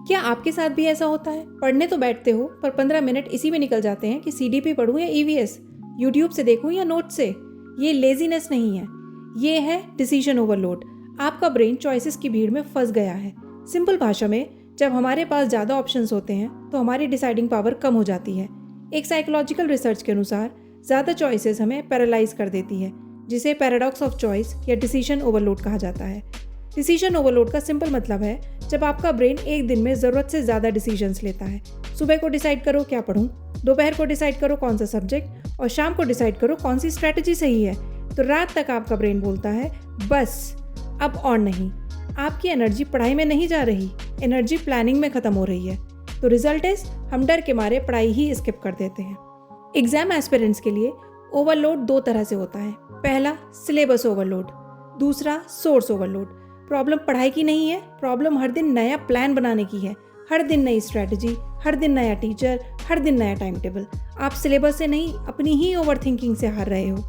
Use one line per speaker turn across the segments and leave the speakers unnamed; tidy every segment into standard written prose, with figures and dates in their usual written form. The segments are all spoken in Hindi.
क्या आपके साथ भी ऐसा होता है? पढ़ने तो बैठते हो पर 15 मिनट इसी में निकल जाते हैं कि सीडीपी पढ़ूं या ईवीएस, यूट्यूब से देखूं या नोट से। ये लेजीनेस नहीं है, ये है डिसीजन ओवरलोड। आपका ब्रेन चॉइसेस की भीड़ में फंस गया है। सिंपल भाषा में, जब हमारे पास ज़्यादा ऑप्शंस होते हैं तो हमारी डिसाइडिंग पावर कम हो जाती है। एक साइकोलॉजिकल रिसर्च के अनुसार ज़्यादा चॉइसेस हमें पैरालाइज कर देती है, जिसे पैराडॉक्स ऑफ चॉइस या डिसीजन ओवरलोड कहा जाता है। डिसीजन ओवरलोड का सिंपल मतलब है जब आपका ब्रेन एक दिन में ज़रूरत से ज़्यादा डिसीजंस लेता है। सुबह को डिसाइड करो क्या पढ़ूं, दोपहर को डिसाइड करो कौन सा सब्जेक्ट, और शाम को डिसाइड करो कौन सी स्ट्रैटेजी सही है। तो रात तक आपका ब्रेन बोलता है बस अब और नहीं। आपकी एनर्जी पढ़ाई में नहीं जा रही, एनर्जी प्लानिंग में ख़त्म हो रही है। तो रिजल्ट इज हम डर के मारे पढ़ाई ही स्किप कर देते हैं। एग्जाम एस्पिरेंट्स के लिए ओवरलोड दो तरह से होता है। पहला सिलेबस ओवरलोड, दूसरा सोर्स ओवरलोड। प्रॉब्लम पढ़ाई की नहीं है, प्रॉब्लम हर दिन नया प्लान बनाने की है। हर दिन नई स्ट्रैटेजी, हर दिन नया टीचर, हर दिन नया टाइम टेबल। आप सिलेबस से नहीं, अपनी ही ओवर थिंकिंग से हार रहे हो।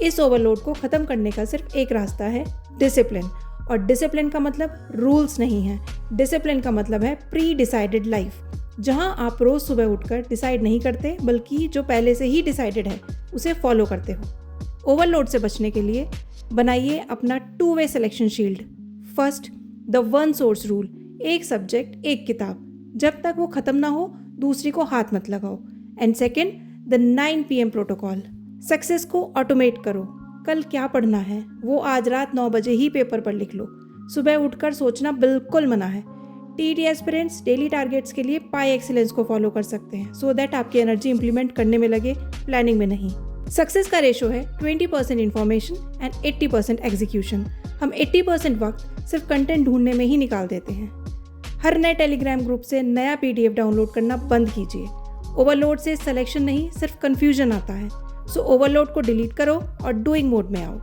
इस ओवरलोड को ख़त्म करने का सिर्फ एक रास्ता है, डिसिप्लिन। और डिसिप्लिन का मतलब रूल्स नहीं है, डिसिप्लिन का मतलब है प्री डिसाइडेड लाइफ, जहां आप रोज़ सुबह उठकर डिसाइड नहीं करते बल्कि जो पहले से ही डिसाइडेड है उसे फॉलो करते हो। ओवरलोड से बचने के लिए बनाइए अपना 2-वे selection shield. First, the one source rule, एक सब्जेक्ट एक किताब, जब तक वो ख़त्म ना हो दूसरी को हाथ मत लगाओ। And second, the 9 PM protocol, success को ऑटोमेट करो। कल क्या पढ़ना है वो आज रात 9 बजे ही पेपर पर लिख लो। सुबह उठकर सोचना बिल्कुल मना है। टीटी एस्पिरेंट्स डेली टारगेट्स के लिए पाई एक्सीलेंस को फॉलो कर सकते हैं, सो दैट आपकी एनर्जी इंप्लीमेंट करने में लगे, प्लानिंग में नहीं। सक्सेस का रेशो है 20% इन्फॉर्मेशन एंड 80% एग्जीक्यूशन। हम 80% वक्त सिर्फ कंटेंट ढूंढने में ही निकाल देते हैं। हर नए टेलीग्राम ग्रुप से नया PDF डाउनलोड करना बंद कीजिए। ओवरलोड से सिलेक्शन नहीं, सिर्फ कन्फ्यूजन आता है। सो ओवरलोड को डिलीट करो और डूइंग मोड में आओ।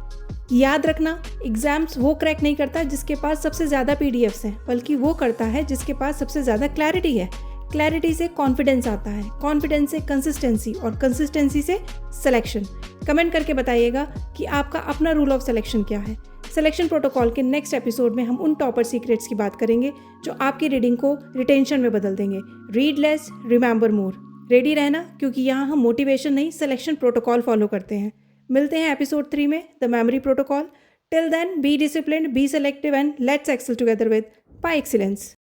याद रखना, एग्जाम्स वो क्रैक नहीं करता जिसके पास सबसे ज़्यादा PDFs हैं, बल्कि वो करता है जिसके पास सबसे ज़्यादा क्लैरिटी है। क्लैरिटी से कॉन्फिडेंस आता है, कॉन्फिडेंस से कंसिस्टेंसी, और कंसिस्टेंसी से सिलेक्शन। कमेंट करके बताइएगा कि आपका अपना रूल ऑफ सिलेक्शन क्या है। सिलेक्शन प्रोटोकॉल के नेक्स्ट एपिसोड में हम उन टॉपर सीक्रेट्स की बात करेंगे जो आपकी रीडिंग को रिटेंशन में बदल देंगे। रीड लेस, रिमेंबर मोर। रेडी रहना, क्योंकि यहाँ हम मोटिवेशन नहीं, सिलेक्शन प्रोटोकॉल फॉलो करते हैं। मिलते हैं एपिसोड 3 में, the memory protocol. Till then, be disciplined, be selective and let's excel together with Pi excellence.